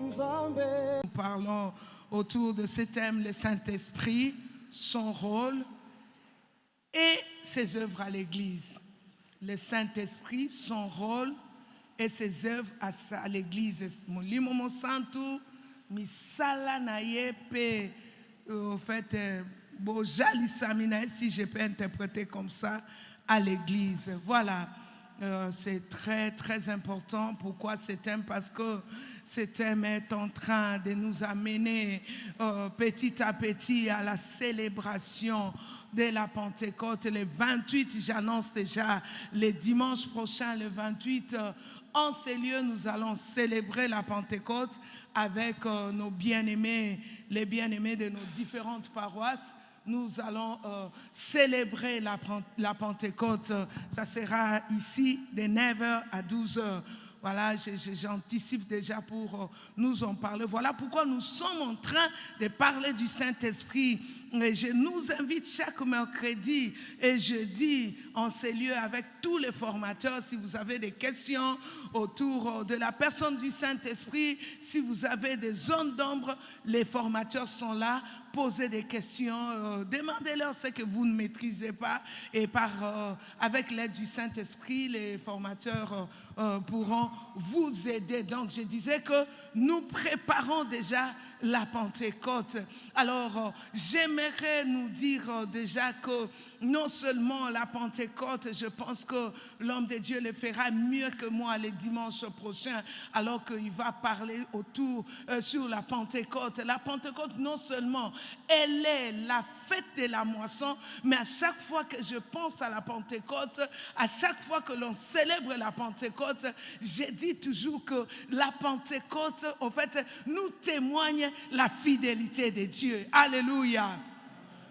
Nous parlons autour de ce thème, le Saint-Esprit, son rôle et ses œuvres à l'Église. Le Saint-Esprit, son rôle et ses œuvres à l'Église. Molimo Santo, misala na yepe, au fait, bojali samina, si je peux interpréter comme ça, à l'Église. Voilà. C'est très très important. Pourquoi ce thème? Parce que ce thème est en train de nous amener petit à petit à la célébration de la Pentecôte. Le 28, j'annonce déjà, le dimanche prochain, le 28, en ces lieux, nous allons célébrer la Pentecôte avec nos bien-aimés, les bien-aimés de nos différentes paroisses. Nous allons célébrer la Pentecôte. Ça sera ici de 9h à 12h. Voilà, j'anticipe déjà pour nous en parler. Voilà pourquoi nous sommes en train de parler du Saint-Esprit. Et je nous invite chaque mercredi et jeudi en ces lieux avec tous les formateurs. Si vous avez des questions autour de la personne du Saint-Esprit, si vous avez des zones d'ombre, les formateurs sont là. Posez des questions, demandez-leur ce que vous ne maîtrisez pas et avec l'aide du Saint-Esprit, les formateurs pourront vous aider. Donc je disais que nous préparons déjà la Pentecôte. Alors j'aimerais nous dire déjà que non seulement la Pentecôte, je pense que l'homme de Dieu le fera mieux que moi le dimanche prochain, alors qu'il va parler sur la Pentecôte. La Pentecôte, non seulement elle est la fête de la moisson, mais à chaque fois que je pense à la Pentecôte, à chaque fois que l'on célèbre la Pentecôte, je dis toujours que la Pentecôte, en fait, nous témoigne la fidélité de Dieu. Alléluia.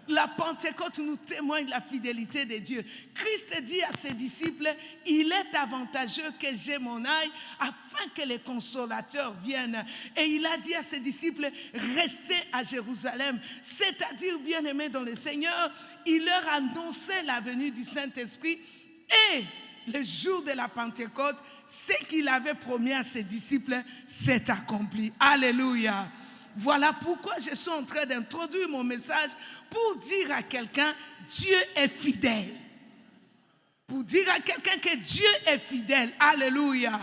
La Pentecôte nous témoigne la fidélité de Dieu. Christ dit à ses disciples, il est avantageux que je m'en aille afin que les consolateurs viennent. Et il a dit à ses disciples, restez à Jérusalem. C'est-à-dire, bien-aimés dans le Seigneur, il leur annonçait la venue du Saint-Esprit et le jour de la Pentecôte, ce qu'il avait promis à ses disciples s'est accompli. Alléluia. Voilà pourquoi je suis en train d'introduire mon message pour dire à quelqu'un, Dieu est fidèle. Pour dire à quelqu'un que Dieu est fidèle. Alléluia.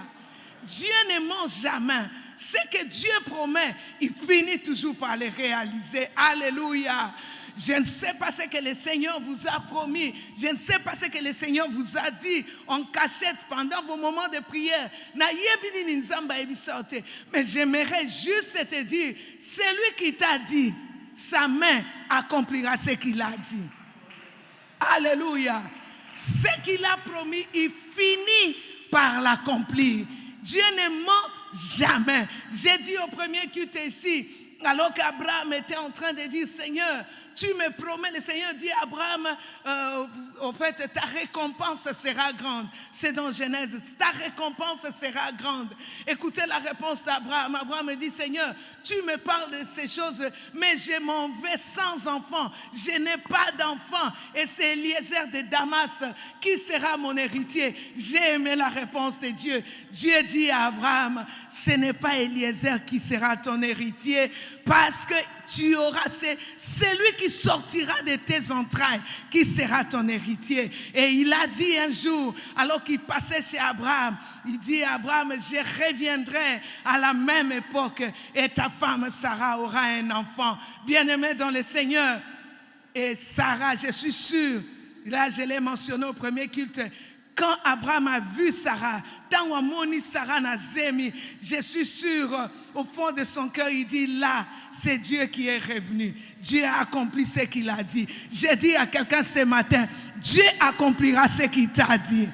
Dieu ne ment jamais. Ce que Dieu promet, il finit toujours par le réaliser. Alléluia. Je ne sais pas ce que le Seigneur vous a promis. Je ne sais pas ce que le Seigneur vous a dit en cachette pendant vos moments de prière. Mais j'aimerais juste te dire, celui qui t'a dit, sa main accomplira ce qu'il a dit. Alléluia. Ce qu'il a promis, il finit par l'accomplir. Dieu ne ment jamais. J'ai dit au premier culte ici, alors qu'Abraham était en train de dire, Seigneur, tu me promets, le Seigneur dit à Abraham, en fait, ta récompense sera grande. C'est dans Genèse, ta récompense sera grande. Écoutez la réponse d'Abraham. Abraham me dit, Seigneur, tu me parles de ces choses, mais je m'en vais sans enfant. Je n'ai pas d'enfant. Et c'est Eliezer de Damas qui sera mon héritier. J'ai aimé la réponse de Dieu. Dieu dit à Abraham, ce n'est pas Eliezer qui sera ton héritier, parce que tu auras, c'est celui qui sortira de tes entrailles qui sera ton héritier. Et il a dit un jour, alors qu'il passait chez Abraham, il dit à Abraham, je reviendrai à la même époque et ta femme Sarah aura un enfant. Bien-aimé dans le Seigneur. Et Sarah, je suis sûr, là je l'ai mentionné au premier culte, quand Abraham a vu Sarah, je suis sûr, au fond de son cœur, il dit là, c'est Dieu qui est revenu. Dieu a accompli ce qu'il a dit. J'ai dit à quelqu'un ce matin, Dieu accomplira ce qu'il t'a dit.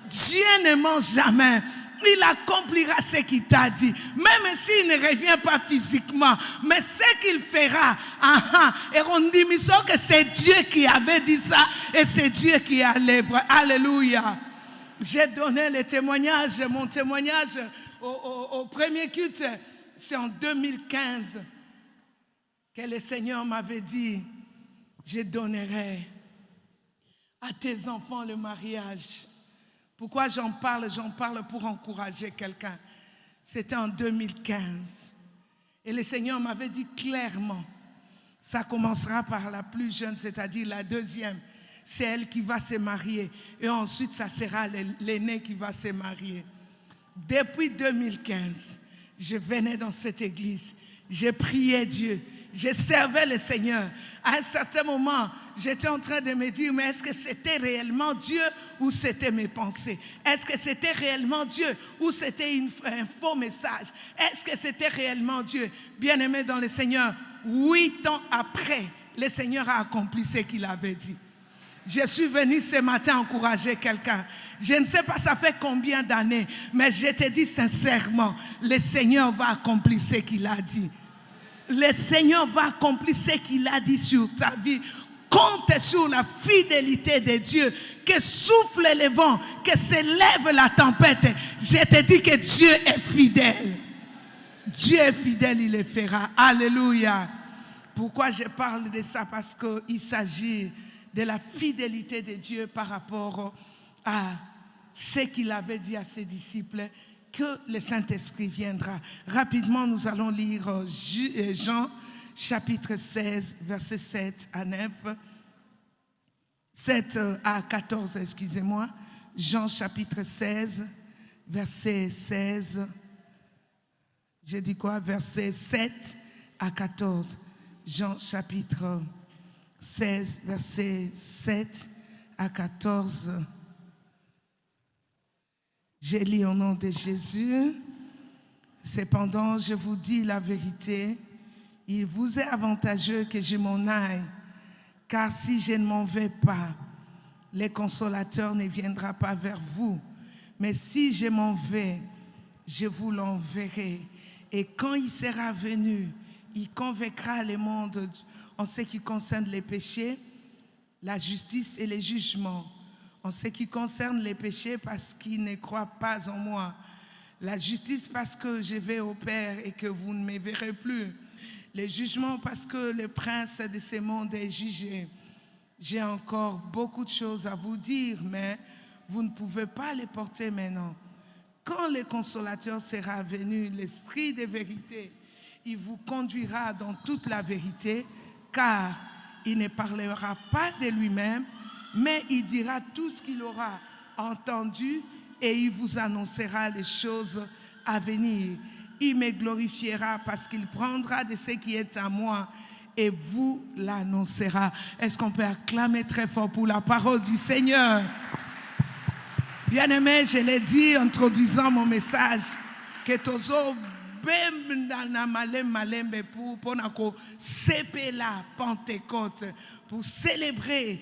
Dieu ne ment jamais. Il accomplira ce qu'il t'a dit. Même s'il ne revient pas physiquement. Mais ce qu'il fera. Et on dit que c'est Dieu qui avait dit ça. Et c'est Dieu qui a l'œuvre. Alléluia. J'ai donné le témoignage. Mon témoignage au premier culte. C'est en 2015. Que le Seigneur m'avait dit. Je donnerai à tes enfants le mariage. Pourquoi j'en parle? J'en parle pour encourager quelqu'un. C'était en 2015. Et le Seigneur m'avait dit clairement, ça commencera par la plus jeune, c'est-à-dire la deuxième. C'est elle qui va se marier. Et ensuite, ça sera l'aîné qui va se marier. Depuis 2015, je venais dans cette église. Je priais Dieu. Je servais le Seigneur. À un certain moment, j'étais en train de me dire, mais est-ce que c'était réellement Dieu ou c'était mes pensées? Est-ce que c'était réellement Dieu ou c'était un faux message? Est-ce que c'était réellement Dieu? Bien-aimé dans le Seigneur, 8 ans après, le Seigneur a accompli ce qu'il avait dit. Je suis venu ce matin encourager quelqu'un. Je ne sais pas ça fait combien d'années, mais je te dis sincèrement, le Seigneur va accomplir ce qu'il a dit. Le Seigneur va accomplir ce qu'il a dit sur ta vie. Compte sur la fidélité de Dieu. Que souffle le vent, que s'élève la tempête. Je te dis que Dieu est fidèle. Dieu est fidèle, il le fera. Alléluia. Pourquoi je parle de ça? Parce qu'il s'agit de la fidélité de Dieu par rapport à ce qu'il avait dit à ses disciples, que le Saint-Esprit viendra. Rapidement, nous allons lire Jean chapitre 16, versets 7 à 9. 7 à 14, excusez-moi. Jean chapitre 16, verset 16. J'ai dit quoi? Verset 7 à 14. Jean chapitre 16, verset 7 à 14. Je lis au nom de Jésus. Cependant, je vous dis la vérité, il vous est avantageux que je m'en aille, car si je ne m'en vais pas, le consolateur ne viendra pas vers vous. Mais si je m'en vais, je vous l'enverrai. Et quand il sera venu, il convaincra le monde en ce qui concerne les péchés, la justice et les jugements. En ce qui concerne les péchés, parce qu'ils ne croient pas en moi. La justice, parce que je vais au Père et que vous ne me verrez plus. Les jugements, parce que le prince de ce monde est jugé. J'ai encore beaucoup de choses à vous dire, mais vous ne pouvez pas les porter maintenant. Quand le consolateur sera venu, l'Esprit de vérité, il vous conduira dans toute la vérité, car il ne parlera pas de lui-même, mais il dira tout ce qu'il aura entendu et il vous annoncera les choses à venir. Il me glorifiera parce qu'il prendra de ce qui est à moi et vous l'annoncera. Est-ce qu'on peut acclamer très fort pour la parole du Seigneur? Bien-aimé, je l'ai dit en introduisant mon message, que tozo Pentecôte, pour célébrer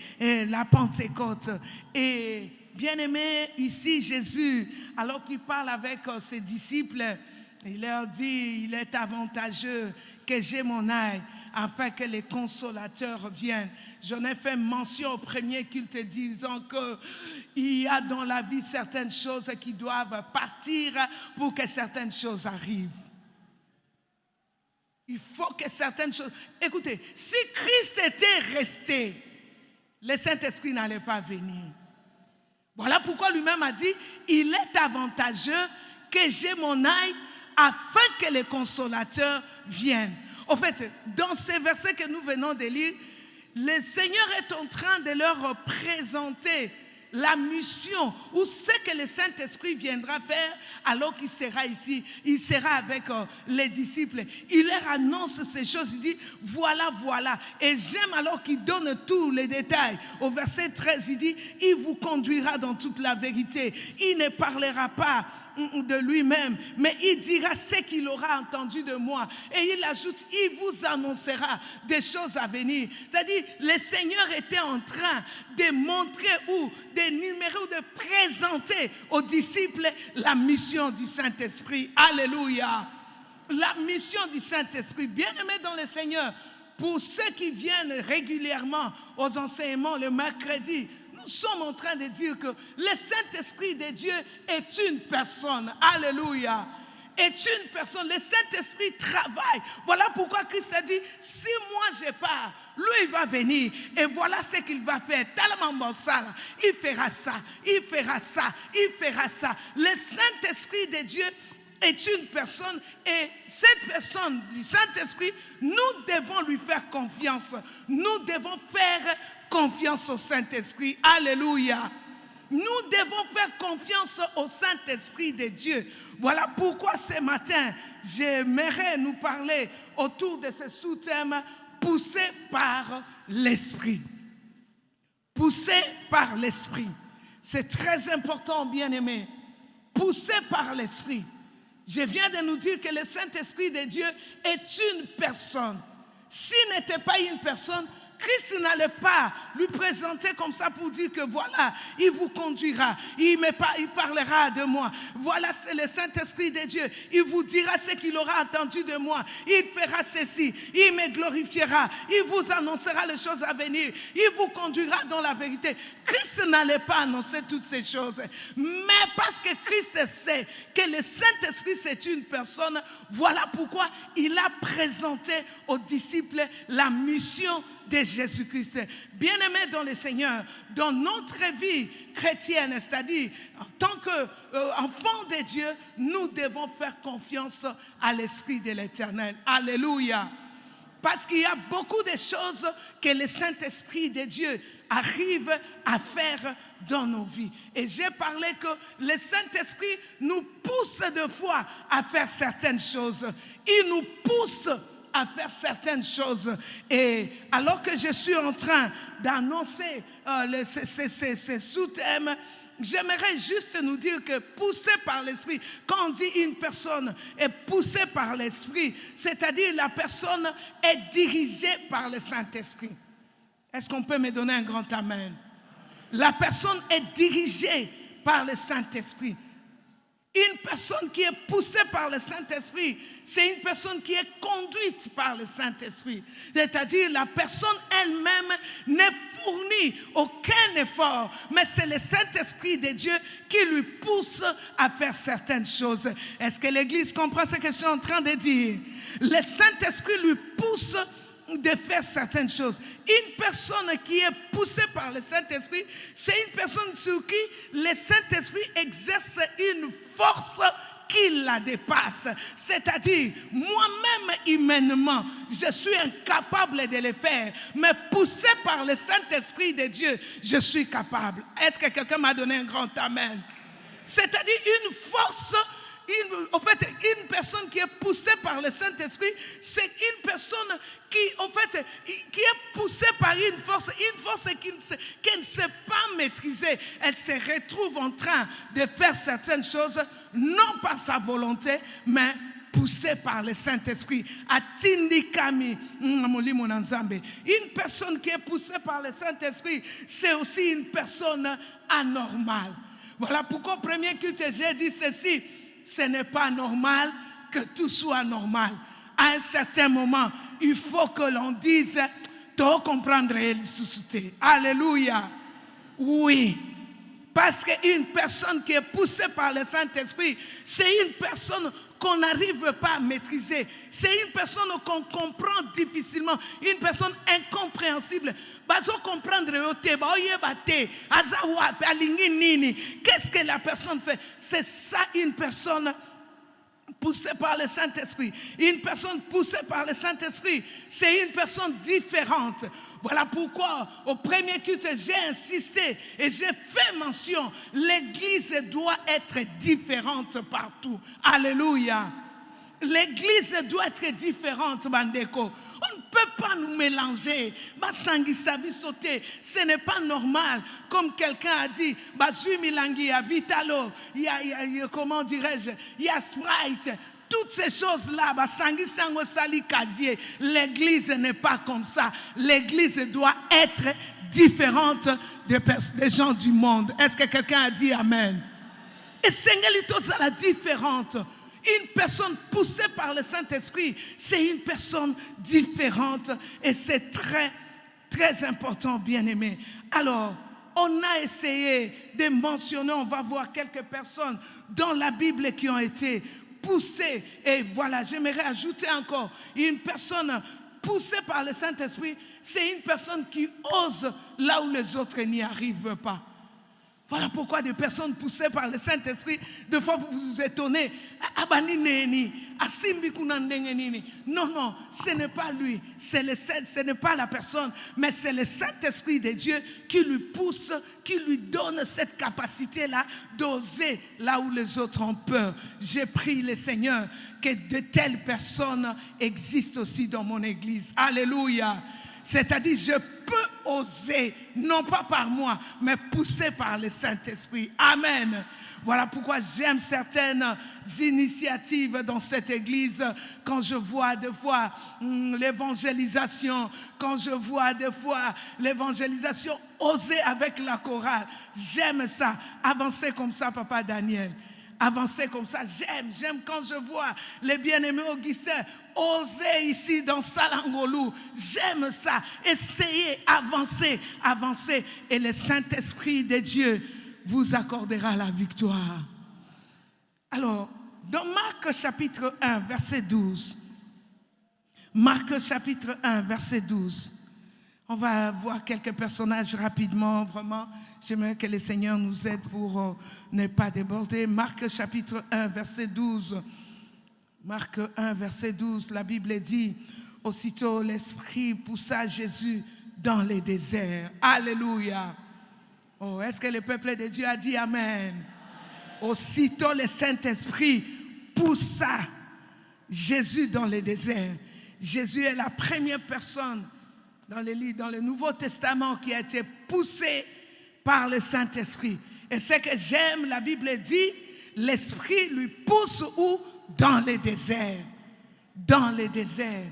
la Pentecôte. Et bien aimé, ici Jésus, alors qu'il parle avec ses disciples, il leur dit, il est avantageux que je m'en aille afin que les consolateurs viennent. J'en ai fait mention au premier culte disant qu'il y a dans la vie certaines choses qui doivent partir pour que certaines choses arrivent. Il faut que certaines choses... Écoutez, si Christ était resté, le Saint-Esprit n'allait pas venir. Voilà pourquoi lui-même a dit, il est avantageux que je m'en aille afin que les consolateurs viennent. En fait, dans ces versets que nous venons de lire, le Seigneur est en train de leur présenter la mission ou ce que le Saint-Esprit viendra faire alors qu'il sera ici. Il sera avec les disciples. Il leur annonce ces choses. Il dit, voilà, voilà. Et j'aime alors qu'il donne tous les détails. Au verset 13, il dit, il vous conduira dans toute la vérité. Il ne parlera pas de lui-même, mais il dira ce qu'il aura entendu de moi. Et il ajoute, il vous annoncera des choses à venir. C'est-à-dire, le Seigneur était en train de montrer ou d'énumérer ou de présenter aux disciples la mission du Saint-Esprit. Alléluia. La mission du Saint-Esprit. Bien-aimés dans le Seigneur, pour ceux qui viennent régulièrement aux enseignements le mercredi, nous sommes en train de dire que le Saint-Esprit de Dieu est une personne. Alléluia. est une personne. Le Saint-Esprit travaille. Voilà pourquoi Christ a dit, si moi je pars, lui il va venir et voilà ce qu'il va faire. Il fera ça, il fera ça, il fera ça. Le Saint-Esprit de Dieu est une personne et cette personne du Saint-Esprit, nous devons lui faire confiance. Nous devons faire confiance au Saint-Esprit. Alléluia. Nous devons faire confiance au Saint-Esprit de Dieu. Voilà pourquoi ce matin, j'aimerais nous parler autour de ce sous-thème, poussé par l'Esprit. Poussé par l'Esprit. C'est très important, bien-aimés. Poussé par l'Esprit. Je viens de nous dire que le Saint-Esprit de Dieu est une personne. S'il n'était pas une personne, Christ n'allait pas lui présenter comme ça pour dire que voilà, il vous conduira, il parlera de moi. Voilà, c'est le Saint-Esprit de Dieu. Il vous dira ce qu'il aura entendu de moi. Il fera ceci, il me glorifiera, il vous annoncera les choses à venir, il vous conduira dans la vérité. Christ n'allait pas annoncer toutes ces choses. Mais parce que Christ sait que le Saint-Esprit c'est une personne, voilà pourquoi il a présenté aux disciples la mission de Jésus-Christ. Bien-aimés dans le Seigneur, dans notre vie chrétienne, c'est-à-dire en tant qu'enfants de Dieu, nous devons faire confiance à l'Esprit de l'Éternel. Alléluia. Parce qu'il y a beaucoup de choses que le Saint-Esprit de Dieu arrive à faire dans nos vies. Et j'ai parlé que le Saint-Esprit nous pousse de fois à faire certaines choses. Il nous pousse à faire certaines choses. Et alors que je suis en train d'annoncer ces sous-thèmes, j'aimerais juste nous dire que poussé par l'Esprit, quand on dit une personne est poussée par l'Esprit, c'est-à-dire la personne est dirigée par le Saint-Esprit. Est-ce qu'on peut me donner un grand amen? La personne est dirigée par le Saint-Esprit. Une personne qui est poussée par le Saint-Esprit, c'est une personne qui est conduite par le Saint-Esprit. C'est-à-dire la personne elle-même ne fournit aucun effort, mais c'est le Saint-Esprit de Dieu qui lui pousse à faire certaines choses. Est-ce que l'Église comprend ce que je suis en train de dire? Le Saint-Esprit lui pousse de faire certaines choses. Une personne qui est poussée par le Saint-Esprit, c'est une personne sur qui le Saint-Esprit exerce une force qui la dépasse. C'est-à-dire, moi-même humainement, je suis incapable de le faire, mais poussé par le Saint-Esprit de Dieu, je suis capable. Est-ce que quelqu'un m'a donné un grand amen? C'est-à-dire une force. Une personne qui est poussée par le Saint-Esprit, c'est une personne qui est poussée par une force qu'elle ne sait pas maîtriser. Elle se retrouve en train de faire certaines choses, non par sa volonté, mais poussée par le Saint-Esprit. Une personne qui est poussée par le Saint-Esprit, c'est aussi une personne anormale. Voilà pourquoi au premier culte, j'ai dit ceci. Ce n'est pas normal que tout soit normal. À un certain moment, il faut que l'on dise, tu comprendre le susciter. Alléluia. Oui. Parce qu'une personne qui est poussée par le Saint-Esprit, c'est une personne qu'on n'arrive pas à maîtriser. C'est une personne qu'on comprend difficilement. Une personne incompréhensible. Qu'est-ce que la personne fait? C'est ça une personne poussée par le Saint-Esprit. Une personne poussée par le Saint-Esprit, c'est une personne différente. Voilà pourquoi au premier culte j'ai insisté et j'ai fait mention, l'église doit être différente partout. Alléluia. L'église doit être différente, Bandeko. On ne peut pas nous mélanger. Ce n'est pas normal. Comme quelqu'un a dit, Vitalo, comment dirais-je, il y a Sprite. Toutes ces choses-là, l'église n'est pas comme ça. L'église doit être différente des gens du monde. Est-ce que quelqu'un a dit Amen? Et c'est la différente. Une personne poussée par le Saint-Esprit, c'est une personne différente et c'est très, très important, bien-aimé. Alors, on a essayé de mentionner, on va voir quelques personnes dans la Bible qui ont été poussé. Et voilà, j'aimerais ajouter encore, une personne poussée par le Saint-Esprit, c'est une personne qui ose là où les autres n'y arrivent pas. Voilà pourquoi des personnes poussées par le Saint-Esprit, des fois vous vous étonnez. Non, non, ce n'est pas lui, ce n'est pas la personne, mais c'est le Saint-Esprit de Dieu qui lui pousse, qui lui donne cette capacité-là d'oser là où les autres ont peur. J'ai prié le Seigneur que de telles personnes existent aussi dans mon église. Alléluia. C'est-à-dire, je peux oser, non pas par moi, mais poussé par le Saint-Esprit. Amen. Voilà pourquoi j'aime certaines initiatives dans cette église. Quand je vois des fois l'évangélisation, quand je vois des fois l'évangélisation oser avec la chorale, j'aime ça. Avancer comme ça, Papa Daniel. Avancer comme ça, j'aime quand je vois les bien-aimés Augustin oser ici dans Salangolou, j'aime ça, essayez, avancez, et le Saint-Esprit de Dieu vous accordera la victoire. Alors, dans Marc chapitre 1, verset 12, Marc chapitre 1, verset 12, on va voir quelques personnages rapidement, vraiment. J'aimerais que le Seigneur nous aide pour ne pas déborder. Marc chapitre 1, verset 12. Marc 1, verset 12, la Bible dit, aussitôt l'Esprit poussa Jésus dans les déserts. Alléluia. Oh, est-ce que le peuple de Dieu a dit Amen? Aussitôt le Saint-Esprit poussa Jésus dans les déserts. Jésus est la première personne dans le Nouveau Testament qui a été poussé par le Saint-Esprit. Et ce que j'aime, la Bible dit, l'Esprit lui pousse où? Dans les déserts. Dans les déserts.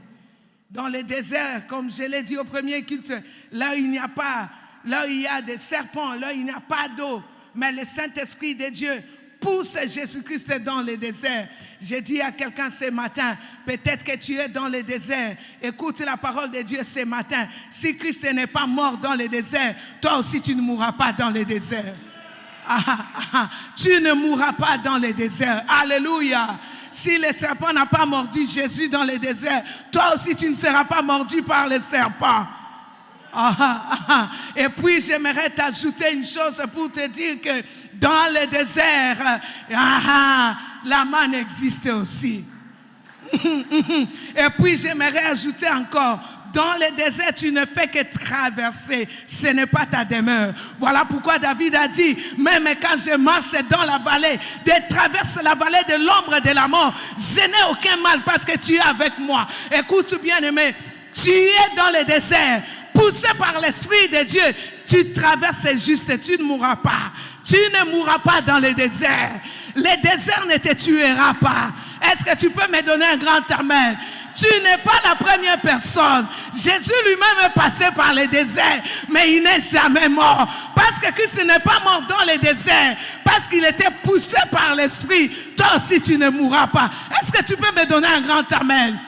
Dans les déserts, comme je l'ai dit au premier culte, là où il n'y a pas, là où il y a des serpents, là où il n'y a pas d'eau, mais le Saint-Esprit de Dieu pousse Jésus-Christ dans le désert. J'ai dit à quelqu'un ce matin, peut-être que tu es dans le désert. Écoute la parole de Dieu ce matin. Si Christ n'est pas mort dans le désert, toi aussi tu ne mourras pas dans le désert. Tu ne mourras pas dans le désert. Alléluia. Si le serpent n'a pas mordu Jésus dans le désert, toi aussi tu ne seras pas mordu par le serpent. Et puis j'aimerais t'ajouter une chose pour te dire que dans le désert, la manne existe aussi. Et puis j'aimerais ajouter encore, dans le désert, tu ne fais que traverser. Ce n'est pas ta demeure. Voilà pourquoi David a dit, même quand je marche dans la vallée, de traverser la vallée de l'ombre de la mort, je n'ai aucun mal parce que tu es avec moi. Écoute bien aimé, tu es dans le désert, poussé par l'Esprit de Dieu, tu traverses juste, tu ne mourras pas. Tu ne mourras pas dans le désert. Le désert ne te tuera pas. Est-ce que tu peux me donner un grand amen? Tu n'es pas la première personne. Jésus lui-même est passé par le désert, mais il n'est jamais mort. Parce que Christ n'est pas mort dans le désert, parce qu'il était poussé par l'Esprit. Toi aussi, tu ne mourras pas. Est-ce que tu peux me donner un grand amen?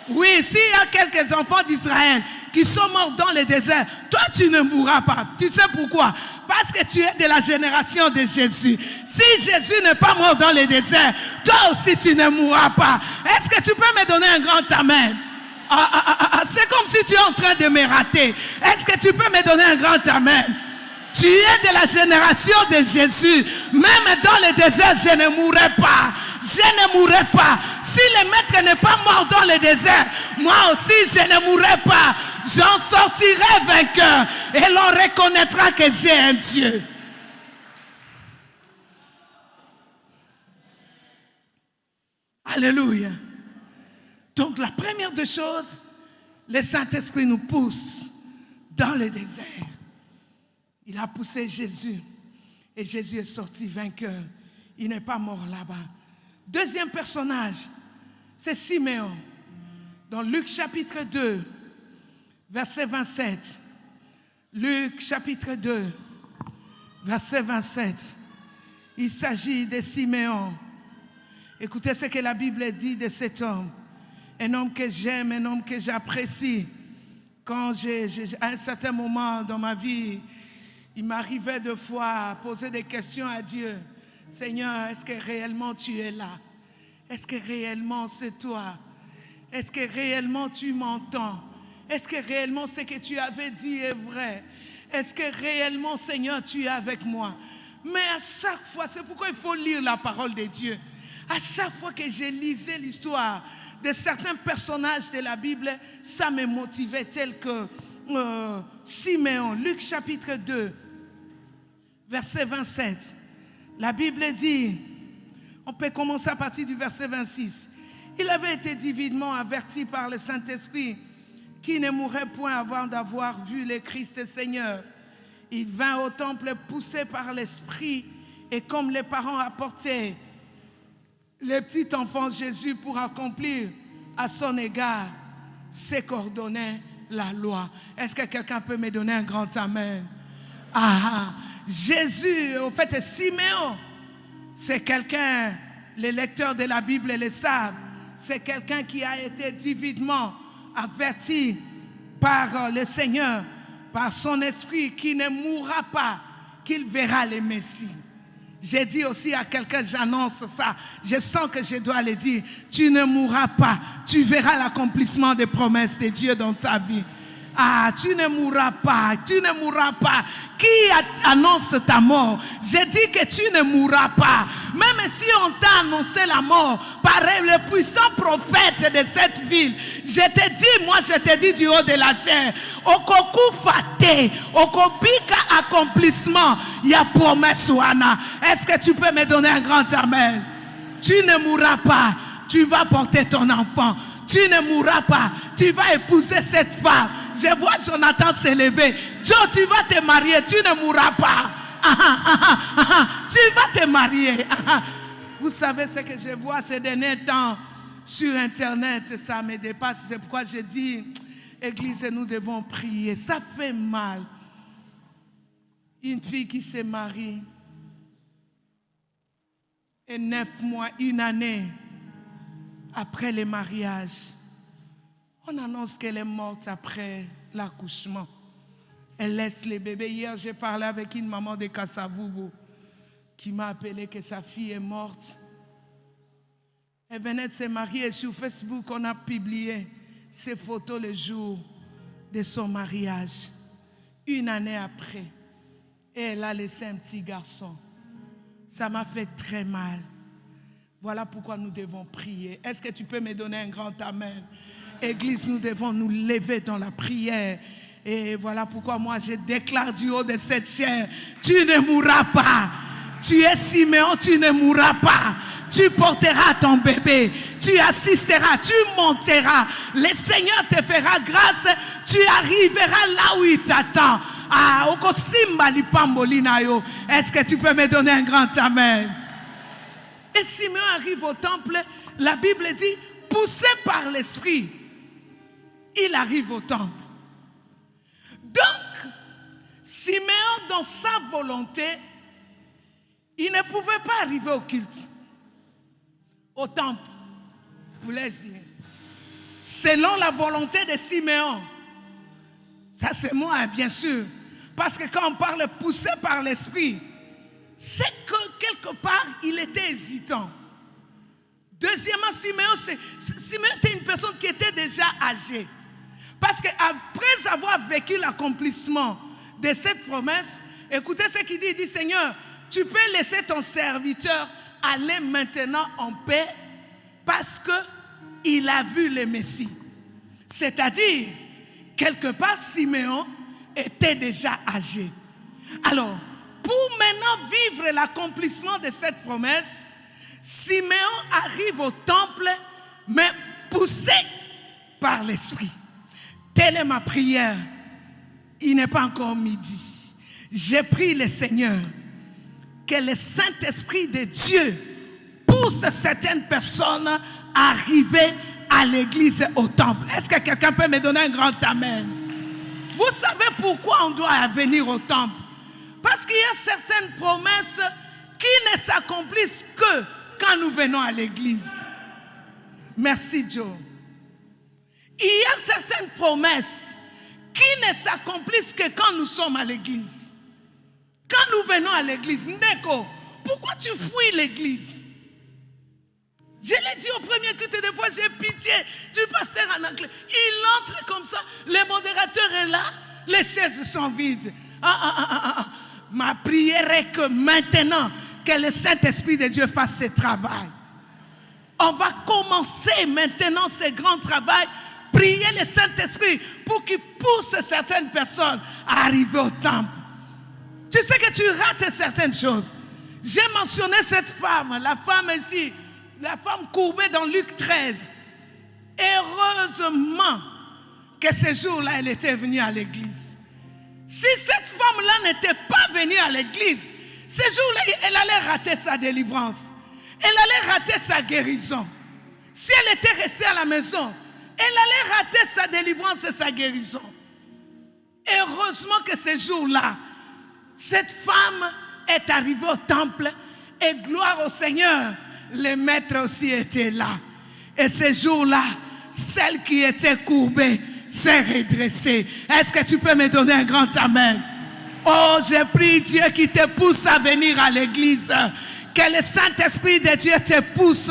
Oui, s'il y a quelques enfants d'Israël qui sont morts dans le désert, toi tu ne mourras pas. Tu sais pourquoi? Parce que tu es de la génération de Jésus. Si Jésus n'est pas mort dans le désert, toi aussi tu ne mourras pas. Est-ce que tu peux me donner un grand amen? C'est comme si tu es en train de me rater. Est-ce que tu peux me donner un grand amen? Tu es de la génération de Jésus. Même dans le désert, je ne mourrai pas. Je ne mourrai pas. Si le maître n'est pas mort dans le désert, moi aussi je ne mourrai pas. J'en sortirai vainqueur. Et l'on reconnaîtra que j'ai un Dieu. Alléluia. Donc la première des choses, le Saint-Esprit nous pousse dans le désert. Il a poussé Jésus et Jésus est sorti vainqueur. Il n'est pas mort là-bas. Deuxième personnage, c'est Siméon. Dans Luc chapitre 2, verset 27. Luc chapitre 2, verset 27. Il s'agit de Siméon. Écoutez ce que la Bible dit de cet homme. Un homme que j'aime, un homme que j'apprécie. Quand à un certain moment dans ma vie, il m'arrivait de fois à poser des questions à Dieu. Seigneur, est-ce que réellement tu es là? Est-ce que réellement c'est toi? Est-ce que réellement tu m'entends? Est-ce que réellement ce que tu avais dit est vrai? Est-ce que réellement, Seigneur, tu es avec moi? Mais à chaque fois, c'est pourquoi il faut lire la parole de Dieu. À chaque fois que je lisais l'histoire de certains personnages de la Bible, ça me motivait, tel que Siméon. Luc chapitre 2, verset 27. La Bible dit, on peut commencer à partir du verset 26. Il avait été divinement averti par le Saint-Esprit qu'il ne mourrait point avant d'avoir vu le Christ Seigneur. Il vint au temple poussé par l'Esprit, et comme les parents apportaient le petit enfant Jésus pour accomplir à son égard ce qu'ordonnait la loi. Est-ce que quelqu'un peut me donner un grand amen? Jésus, au fait, Siméon, c'est quelqu'un, les lecteurs de la Bible le savent, c'est quelqu'un qui a été divinement averti par le Seigneur, par son esprit, qui ne mourra pas, qu'il verra le Messie. J'ai dit aussi à quelqu'un, j'annonce ça, je sens que je dois le dire, tu ne mourras pas, tu verras l'accomplissement des promesses de Dieu dans ta vie. Tu ne mourras pas, tu ne mourras pas. Qui annonce ta mort? J'ai dit que tu ne mourras pas. Même si on t'a annoncé la mort par le puissant prophète de cette ville, je te dis, moi je te dis du haut de la chair, Okoku fate, Okobika accomplissement, il y a promesse ouana. Est-ce que tu peux me donner un grand amen? Tu ne mourras pas, tu vas porter ton enfant. Tu ne mourras pas, tu vas épouser cette femme. Je vois Jonathan s'élever. Joe, tu vas te marier, tu ne mourras pas. Tu vas te marier. Vous savez ce que je vois ces derniers temps sur Internet, ça me dépasse. C'est pourquoi je dis, Église, nous devons prier. Ça fait mal. Une fille qui se marie et 9 mois, une année après le mariage, on annonce qu'elle est morte après l'accouchement. Elle laisse les bébés. Hier, j'ai parlé avec une maman de Kasavubu qui m'a appelé que sa fille est morte. Elle venait de se marier et sur Facebook, on a publié ses photos le jour de son mariage. Une année après, et elle a laissé un petit garçon. Ça m'a fait très mal. Voilà pourquoi nous devons prier. Est-ce que tu peux me donner un grand amen? Église, nous devons nous lever dans la prière. Et voilà pourquoi moi je déclare du haut de cette chair, tu ne mourras pas. Tu es Siméon, tu ne mourras pas. Tu porteras ton bébé, tu assisteras, tu monteras. Le Seigneur te fera grâce, tu arriveras là où il t'attend. Est-ce que tu peux me donner un grand amen? Et Siméon arrive au temple, la Bible dit, poussé par l'Esprit, il arrive au temple. Donc, Siméon, dans sa volonté, il ne pouvait pas arriver au culte, au temple. Vous laissez dire. Selon la volonté de Siméon. Ça, c'est moi, bien sûr. Parce que quand on parle poussé par l'Esprit, c'est que quelque part, il était hésitant. Deuxièmement, Siméon était une personne qui était déjà âgée. Parce qu'après avoir vécu l'accomplissement de cette promesse, écoutez ce qu'il dit. Il dit, Seigneur, tu peux laisser ton serviteur aller maintenant en paix parce qu'il a vu le Messie. C'est-à-dire, quelque part, Siméon était déjà âgé. Alors, pour maintenant vivre l'accomplissement de cette promesse, Siméon arrive au temple, mais poussé par l'Esprit. Telle est ma prière. Il n'est pas encore midi. J'ai prié le Seigneur que le Saint-Esprit de Dieu pousse certaines personnes à arriver à l'église, au temple. Est-ce que quelqu'un peut me donner un grand amen? Vous savez pourquoi on doit venir au temple? Parce qu'il y a certaines promesses qui ne s'accomplissent que quand nous venons à l'église. Merci Joe. Il y a certaines promesses qui ne s'accomplissent que quand nous sommes à l'église. Quand nous venons à l'église, Ndeko, pourquoi tu fuis l'église? Je l'ai dit premier culte, des fois j'ai pitié du pasteur Anaclet. Il entre comme ça, le modérateur est là, les chaises sont vides. Ma prière est que maintenant, que le Saint-Esprit de Dieu fasse ce travail. On va commencer maintenant ce grand travail. Prier le Saint-Esprit pour qu'il pousse certaines personnes à arriver au temple. Tu sais que tu rates certaines choses. J'ai mentionné cette femme, la femme ici, la femme courbée dans Luc 13. Heureusement que ce jour-là, elle était venue à l'église. Si cette femme-là n'était pas venue à l'église, ce jour-là, elle allait rater sa délivrance. Elle allait rater sa guérison. Si elle était restée à la maison, elle allait rater sa délivrance et sa guérison. Heureusement que ce jour-là, cette femme est arrivée au temple et gloire au Seigneur, le maître aussi était là. Et ce jour-là, celle qui était courbée s'est redressée. Est-ce que tu peux me donner un grand amen? Oh, je prie Dieu qui te pousse à venir à l'église. Que le Saint-Esprit de Dieu te pousse.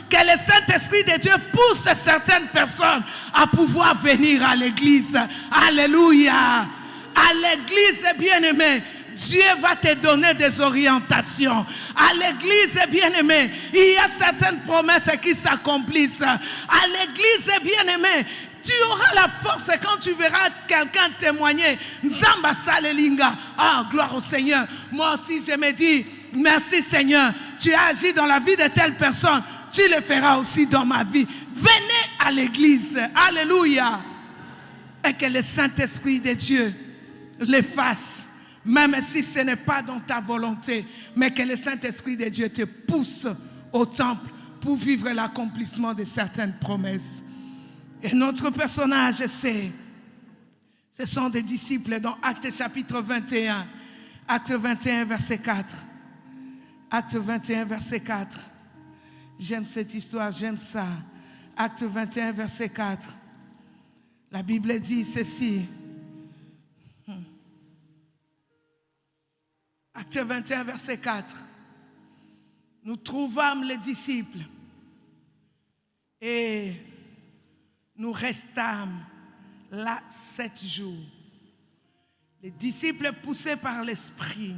Que le Saint-Esprit de Dieu pousse certaines personnes à pouvoir venir à l'église. Alléluia. À l'église, bien-aimé, Dieu va te donner des orientations. À l'église, bien-aimé, il y a certaines promesses qui s'accomplissent. À l'église, bien-aimé, tu auras la force quand tu verras quelqu'un témoigner. Nzamba Salelinga. Ah, gloire au Seigneur. Moi aussi, je me dis, merci Seigneur. Tu as agi dans la vie de telle personne. Tu le feras aussi dans ma vie. Venez à l'église. Alléluia. Et que le Saint-Esprit de Dieu le fasse. Même si ce n'est pas dans ta volonté. Mais que le Saint-Esprit de Dieu te pousse au temple pour vivre l'accomplissement de certaines promesses. Et notre personnage, ce sont des disciples dans Actes chapitre 21. Acte 21, verset 4. Acte 21, verset 4. J'aime cette histoire, j'aime ça. Acte 21, verset 4. La Bible dit ceci. Acte 21, verset 4. Nous trouvâmes les disciples et nous restâmes là 7 jours. Les disciples, poussés par l'Esprit,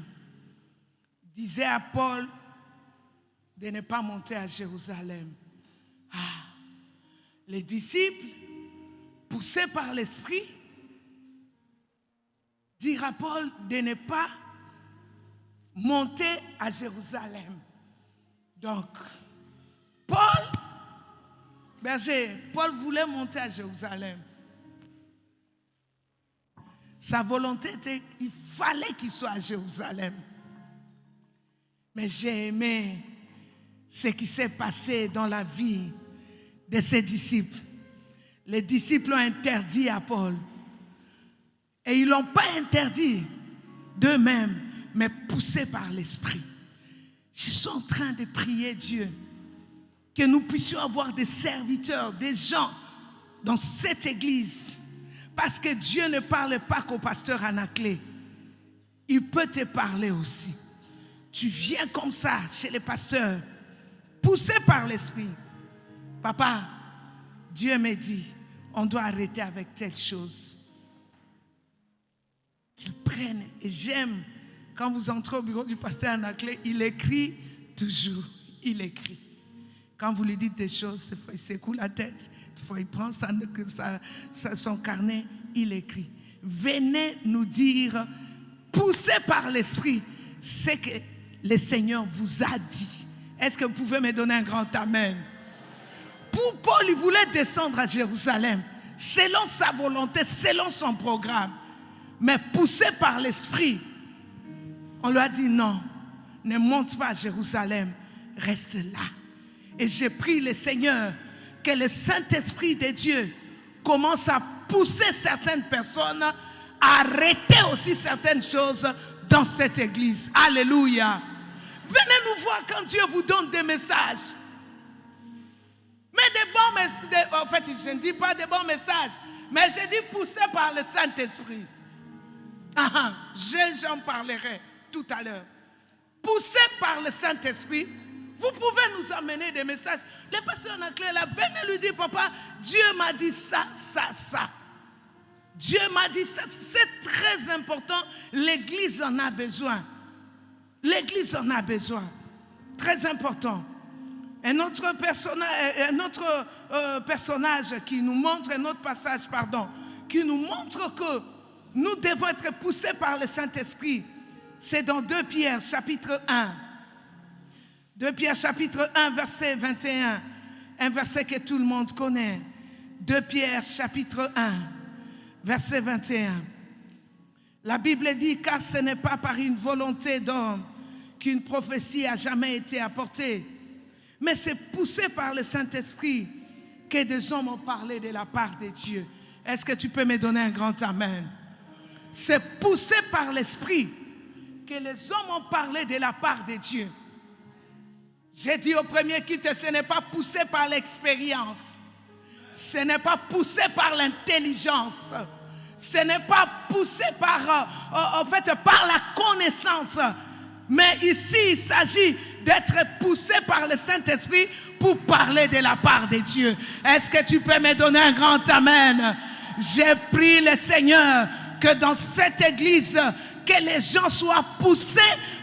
disaient à Paul de ne pas monter à Jérusalem. Les disciples, poussés par l'Esprit, dirent à Paul de ne pas monter à Jérusalem. Donc, Paul voulait monter à Jérusalem. Sa volonté était qu'il fallait qu'il soit à Jérusalem. Mais j'ai aimé ce qui s'est passé dans la vie de ses disciples. Les disciples ont interdit à Paul. Et ils ne l'ont pas interdit d'eux-mêmes, mais poussés par l'Esprit. Je suis en train de prier Dieu que nous puissions avoir des serviteurs, des gens dans cette église. Parce que Dieu ne parle pas qu'au pasteur Anaclet. Il peut te parler aussi. Tu viens comme ça chez les pasteurs, poussé par l'Esprit. Papa, Dieu me dit, on doit arrêter avec telle chose. Qu'ils prennent. Et j'aime, quand vous entrez au bureau du pasteur Anaclet, il écrit toujours. Il écrit. Quand vous lui dites des choses, il secoue la tête. Il prend son carnet, il écrit. Venez nous dire, poussé par l'Esprit, ce que le Seigneur vous a dit. Est-ce que vous pouvez me donner un grand amen? Pour Paul, il voulait descendre à Jérusalem, selon sa volonté, selon son programme. Mais poussé par l'Esprit, on lui a dit non, ne monte pas à Jérusalem, reste là. Et j'ai prié le Seigneur que le Saint-Esprit de Dieu commence à pousser certaines personnes à arrêter aussi certaines choses dans cette église. Alléluia. Venez nous voir quand Dieu vous donne des messages. Mais des bons messages, en fait, je ne dis pas des bons messages, mais je dis poussés par le Saint-Esprit. J'en parlerai tout à l'heure. Poussés par le Saint-Esprit, Vous pouvez nous amener des messages. Les pasteurs en clé là, venez lui dire, papa, Dieu m'a dit ça, ça, ça. Dieu m'a dit ça. C'est très important. L'église en a besoin. L'église en a besoin. Très important. Un autre personnage qui nous montre, un autre passage, pardon, qui nous montre que nous devons être poussés par le Saint-Esprit. C'est dans 2 Pierre, chapitre 1. 2 Pierre, chapitre 1, verset 21. Un verset que tout le monde connaît. 2 Pierre, chapitre 1, verset 21. La Bible dit, car ce n'est pas par une volonté d'homme qu'une prophétie a jamais été apportée, mais c'est poussé par le Saint-Esprit que des hommes ont parlé de la part de Dieu. Est-ce que tu peux me donner un grand amen? C'est poussé par l'Esprit que les hommes ont parlé de la part de Dieu. J'ai dit au premier culte, ce n'est pas poussé par l'expérience. Ce n'est pas poussé par l'intelligence. Ce n'est pas poussé par la connaissance. Mais ici, il s'agit d'être poussé par le Saint-Esprit pour parler de la part de Dieu. Est-ce que tu peux me donner un grand amen? J'ai prié le Seigneur que dans cette église, que les gens soient poussés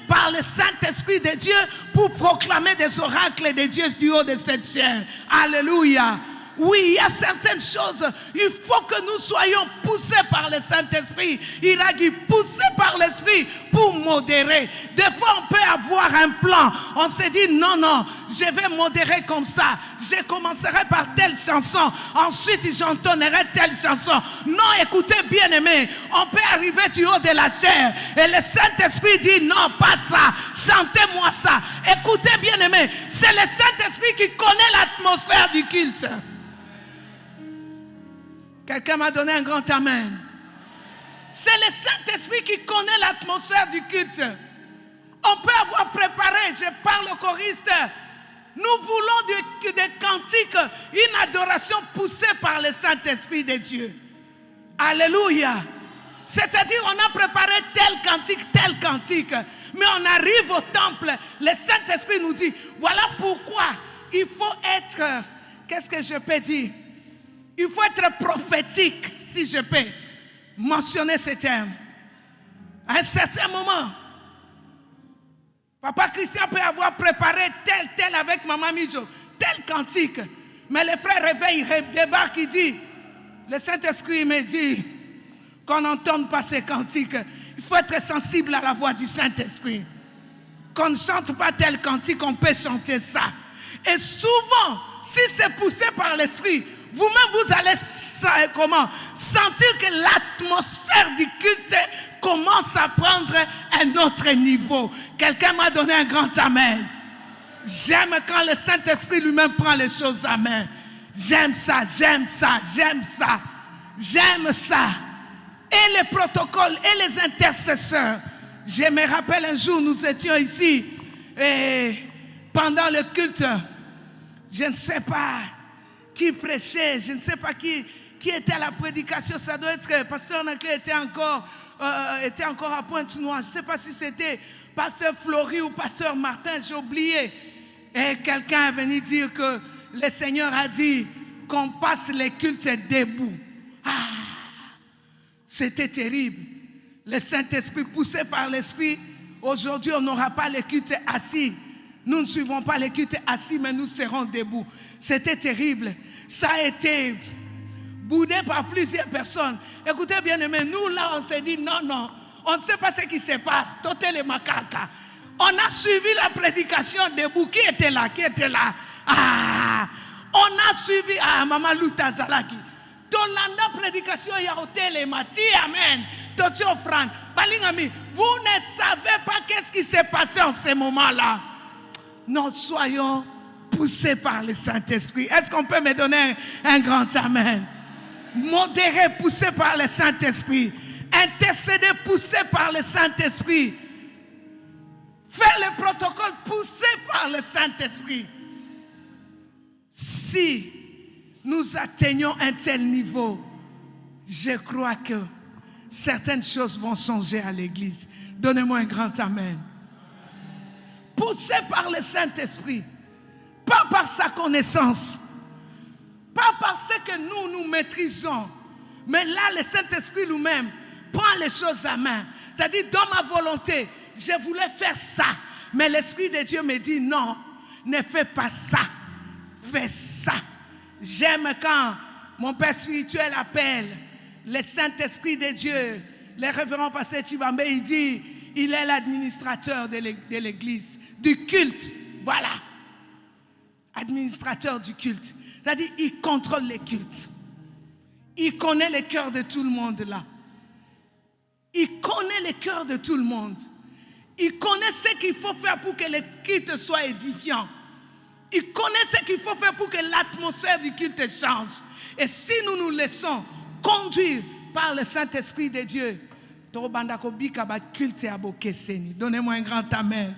par le Saint-Esprit de Dieu pour proclamer des oracles de Dieu du haut de cette chaîne. Alléluia. Oui, il y a certaines choses, il faut que nous soyons poussés par le Saint-Esprit. Il a dit poussés par l'Esprit pour modérer. Des fois, on peut avoir un plan. On s'est dit, non, je vais modérer comme ça. Je commencerai par telle chanson. Ensuite, j'entonnerai telle chanson. Non, écoutez, bien-aimés, on peut arriver du haut de la chair. Et le Saint-Esprit dit, non, pas ça. Chantez-moi ça. Écoutez, bien-aimés, c'est le Saint-Esprit qui connaît l'atmosphère du culte. Quelqu'un m'a donné un grand amen. C'est le Saint-Esprit qui connaît l'atmosphère du culte. On peut avoir préparé, je parle aux choristes, nous voulons des cantiques, une adoration poussée par le Saint-Esprit de Dieu. Alléluia. C'est-à-dire, on a préparé tel cantique, mais on arrive au temple, le Saint-Esprit nous dit, voilà pourquoi il faut être, qu'est-ce que je peux dire? Il faut être prophétique, si je peux mentionner ce terme. À un certain moment, Papa Christian peut avoir préparé tel avec Maman Mijo, tel cantique. Mais le frère réveille, il débarque, il dit, le Saint-Esprit me dit qu'on n'entende pas ces cantiques. Il faut être sensible à la voix du Saint-Esprit. Qu'on ne chante pas tel cantique, on peut chanter ça. Et souvent, si c'est poussé par l'Esprit, vous-même, vous allez sentir que l'atmosphère du culte commence à prendre un autre niveau. Quelqu'un m'a donné un grand amen. J'aime quand le Saint-Esprit lui-même prend les choses à main. J'aime ça. Et les protocoles et les intercesseurs. Je me rappelle un jour, nous étions ici et pendant le culte, je ne sais pas qui prêchait, je ne sais pas qui était à la prédication. Ça doit être pasteur Nanclé était encore à Pointe-Noire. Je ne sais pas si c'était pasteur Flory ou pasteur Martin, j'ai oublié. Et quelqu'un est venu dire que le Seigneur a dit qu'on passe les cultes debout. C'était terrible. Le Saint-Esprit poussé par l'Esprit. Aujourd'hui, on n'aura pas les cultes assis. Nous ne suivons pas les cultes assis, mais nous serons debout. C'était terrible. Ça a été boudé par plusieurs personnes. Écoutez bien aimé, nous là on s'est dit non, on ne sait pas ce qui se passe. Toté les macaques. On a suivi la prédication debout. Qui était là? On a suivi Maman Luta Zalaki. Tolanda prédication ya hôtel et Mati, amen. Toti offrande. Balingami, vous ne savez pas qu'est-ce qui s'est passé en ce moment-là. Nous soyons poussés par le Saint-Esprit. Est-ce qu'on peut me donner un grand amen? Modéré, poussé par le Saint-Esprit. Intercéder, poussé par le Saint-Esprit. Faire le protocole, poussé par le Saint-Esprit. Si nous atteignons un tel niveau, je crois que certaines choses vont changer à l'église. Donnez-moi un grand amen. Poussé par le Saint-Esprit. pas par sa connaissance, pas par ce que nous maîtrisons, mais là le Saint-Esprit lui-même prend les choses à main. C'est-à-dire, dans ma volonté, je voulais faire ça, mais l'Esprit de Dieu me dit non, ne fais pas ça, fais ça. J'aime quand mon père spirituel appelle le Saint-Esprit de Dieu, le révérend pasteur Chibambe, il dit, il est l'administrateur de l'église, du culte, voilà. Administrateur du culte. C'est-à-dire, il contrôle les cultes. Il connaît le cœur de tout le monde là. Il connaît le cœur de tout le monde. Il connaît ce qu'il faut faire pour que le culte soit édifiant. Il connaît ce qu'il faut faire pour que l'atmosphère du culte change. Et si nous nous laissons conduire par le Saint-Esprit de Dieu, donnez-moi un grand amen.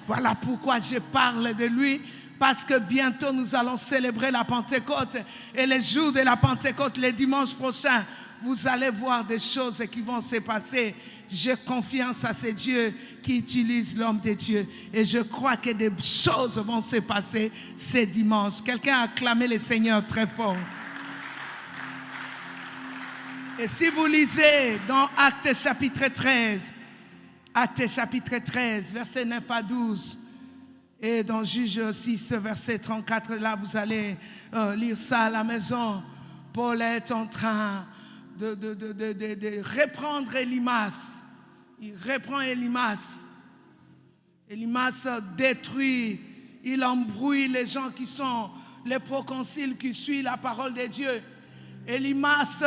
Voilà pourquoi je parle de lui. Parce que bientôt nous allons célébrer la Pentecôte. Et les jours de la Pentecôte, les dimanches prochains, vous allez voir des choses qui vont se passer. J'ai confiance à ce Dieu qui utilise l'homme de Dieu. Et je crois que des choses vont se passer ces dimanches. Quelqu'un a acclamé le Seigneur très fort. Et si vous lisez dans Actes chapitre 13, versets 9 à 12, et dans Juge 6, verset 34, là vous allez lire ça à la maison. Paul est en train de reprendre Élymas. Il reprend Élymas. Élymas détruit, il embrouille les gens qui sont les proconsuls qui suivent la parole de Dieu. Élymas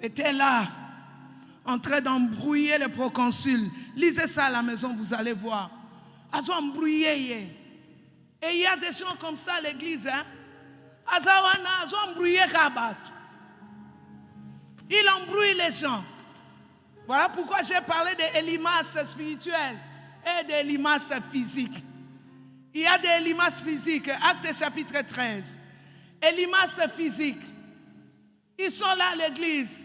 était là, en train d'embrouiller les proconsuls. Lisez ça à la maison, vous allez voir. Ils ont embrouillé. Et il y a des gens comme ça à l'église. Ils ont embrouillé Kabat. Il embrouille les gens. Voilà pourquoi j'ai parlé d'Élymas spirituel et d'Élymas physique. Il y a des Élymas physiques. Actes chapitre 13. Élymas physique. Ils sont là à l'église.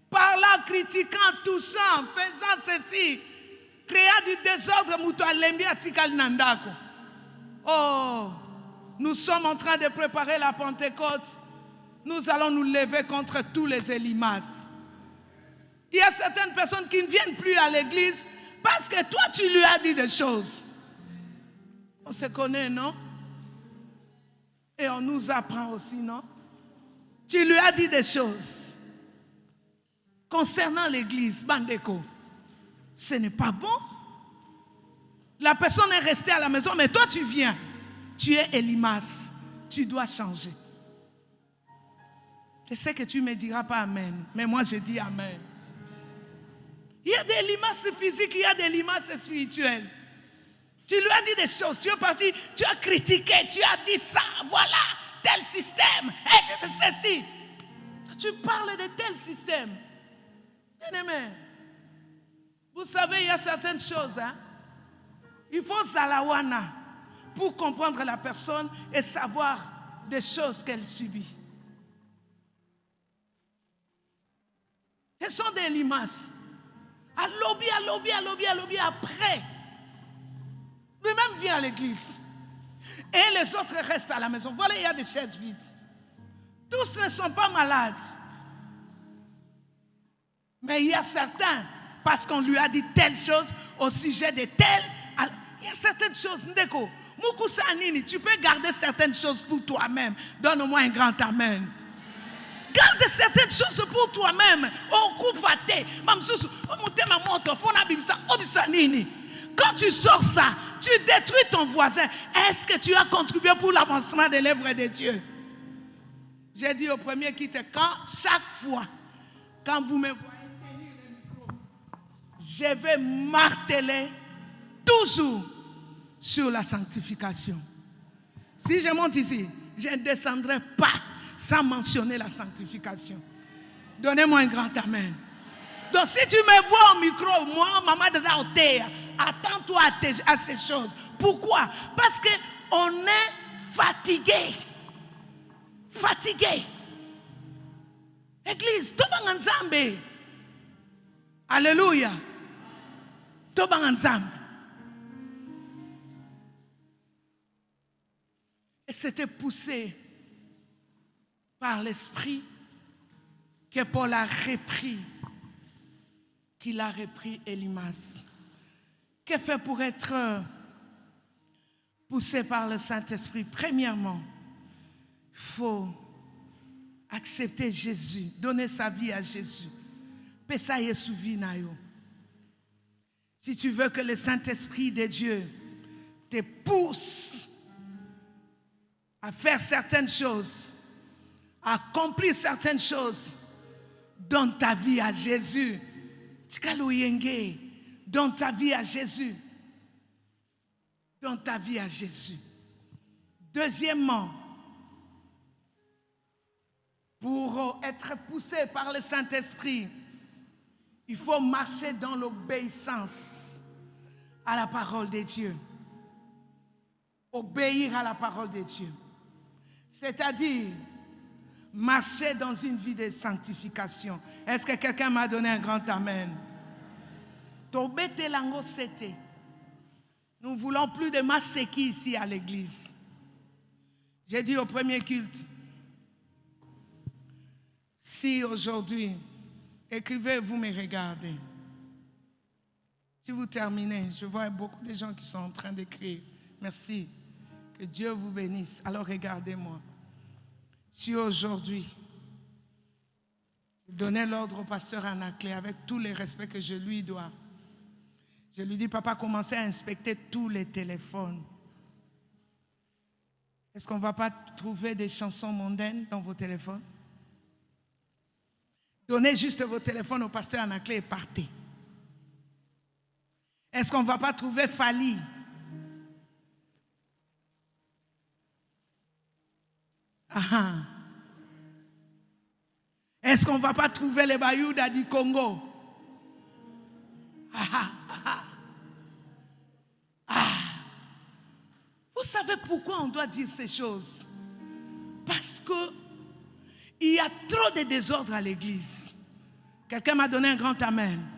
Parlant, critiquant, touchant, faisant ceci. Créa du désordre. Oh, nous sommes en train de préparer la Pentecôte. Nous allons nous lever contre tous les Élymas. Il y a certaines personnes qui ne viennent plus à l'église parce que toi tu lui as dit des choses. On se connaît, non? Et on nous apprend aussi, non? Tu lui as dit des choses concernant l'église, Bandeko. Ce n'est pas bon. La personne est restée à la maison, mais toi tu viens. Tu es Élymas. Tu dois changer. Je sais que tu ne me diras pas amen, mais moi je dis amen. Il y a des Élymas physiques, il y a des Élymas spirituels. Tu lui as dit des choses, tu es parti, tu as critiqué, tu as dit ça, voilà, tel système, et ceci. Tu parles de tel système. Bien-aimé, vous savez, il y a certaines choses, il faut Zalawana pour comprendre la personne et savoir des choses qu'elle subit. Ce sont des Élymas. À lobby, après. Lui-même vient à l'église. Et les autres restent à la maison. Voilà, il y a des chaises vides. Tous ne sont pas malades. Mais il y a certains, parce qu'on lui a dit telle chose au sujet de telle. Il y a certaines choses, Ndeko. Mukusa Nini, tu peux garder certaines choses pour toi-même. Donne-moi un grand amen. Garde certaines choses pour toi-même. Quand tu sors ça, tu détruis ton voisin. Est-ce que tu as contribué pour l'avancement de l'œuvre de Dieu? J'ai dit au premier qui était chaque fois, quand vous me voyez tenir le micro, je vais marteler toujours sur la sanctification. Si je monte ici, je ne descendrai pas sans mentionner la sanctification. Donnez-moi un grand amen. Donc si tu me vois au micro, moi, maman de la terre, attends-toi à ces choses. Pourquoi? Parce qu'on est fatigué. Fatigué. Église, Toba Nzambe. Alléluia. Toba Nzambe. Et c'était poussé par l'Esprit que Paul a repris, qu'il a repris Élymas. Que faire pour être poussé par le Saint-Esprit? Premièrement, il faut accepter Jésus, donner sa vie à Jésus. Si tu veux que le Saint-Esprit de Dieu te pousse à faire certaines choses, à accomplir certaines choses, donne ta vie à Jésus. Donne ta vie à Jésus. Donne ta vie à Jésus. Deuxièmement, pour être poussé par le Saint-Esprit, il faut marcher dans l'obéissance à la parole de Dieu. Obéir à la parole de Dieu. C'est-à-dire, marcher dans une vie de sanctification. Est-ce que quelqu'un m'a donné un grand amen? Nous ne voulons plus de masseki ici à l'église. J'ai dit au premier culte, si aujourd'hui, écrivez, vous me regardez. Si vous terminez, je vois beaucoup de gens qui sont en train d'écrire. Merci. Que Dieu vous bénisse. Alors regardez-moi. Si aujourd'hui, je donnais l'ordre au pasteur Anaclé avec tout le respect que je lui dois, je lui dis, papa, commencez à inspecter tous les téléphones. Est-ce qu'on ne va pas trouver des chansons mondaines dans vos téléphones? Donnez juste vos téléphones au pasteur Anaclé et partez. Est-ce qu'on ne va pas trouver Fali? Est-ce qu'on ne va pas trouver les Bayouda du Congo? Vous savez pourquoi on doit dire ces choses? Parce que il y a trop de désordre à l'église. Quelqu'un m'a donné un grand amen.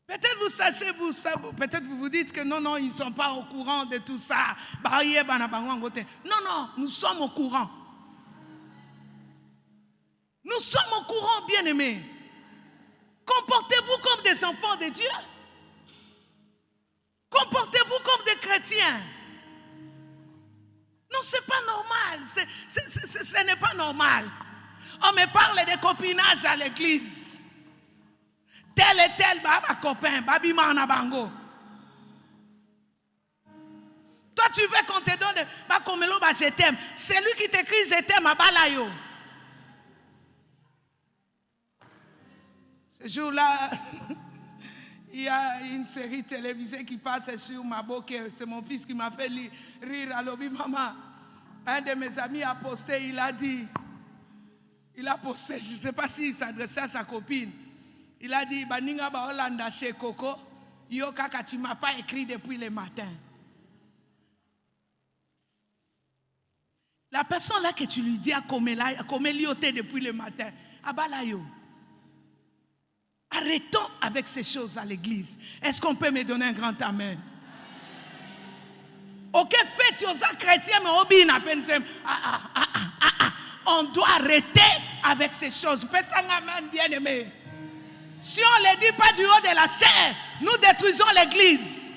Peut-être vous sachez, peut-être vous vous dites que non, ils ne sont pas au courant de tout ça. Non, nous sommes au courant. Nous sommes au courant, bien-aimés. Comportez-vous comme des enfants de Dieu. Comportez-vous comme des chrétiens. Non, ce n'est pas normal. Ce n'est pas normal. On me parle de copinage à l'église. Tel et tel baba copain, babi mana bango. Toi, tu veux qu'on te donne ba komelo ba je t'aime. C'est lui qui t'écrit je t'aime à balayo. Ce jour-là, il y a une série télévisée qui passe sur ma boque. C'est mon fils qui m'a fait rire à l'obi maman. Un de mes amis a posté, il a posté, je ne sais pas s'il s'adressait à sa copine. Il a dit, Baninga ba Hollanda chez Coco, yo kaka tu m'as pas écrit depuis le matin. La personne là que tu lui dis à Komelioté depuis le matin, abalayo. Arrêtons avec ces choses à l'église. Est-ce qu'on peut me donner un grand amen? Ok, faites aux chrétiens, mais on doit arrêter avec ces choses. Faites un amen, bien-aimé. Si on ne le dit pas du haut de la chair, nous détruisons l'église.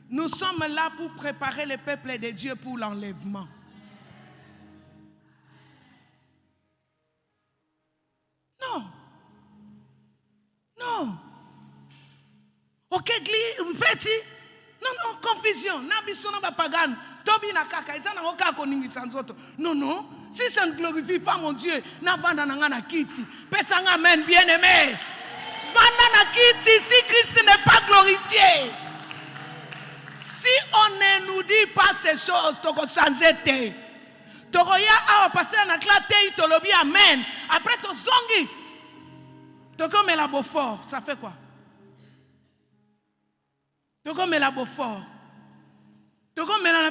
Nous sommes là pour préparer le peuple de Dieu pour l'enlèvement. Non. Ok, faites. Non, confusion. Non. Si ça ne glorifie pas mon Dieu, amen, bien-aimé. Si Christ n'est pas glorifié, si on ne nous dit pas ces choses, tu vas changer. Tu vas passer dans la classe, tu vas dire amen. Après, tu zongi. Tu vas mettre la Beaufort. Ça fait quoi? Tu vas mettre la Beaufort. Tu vas mettre la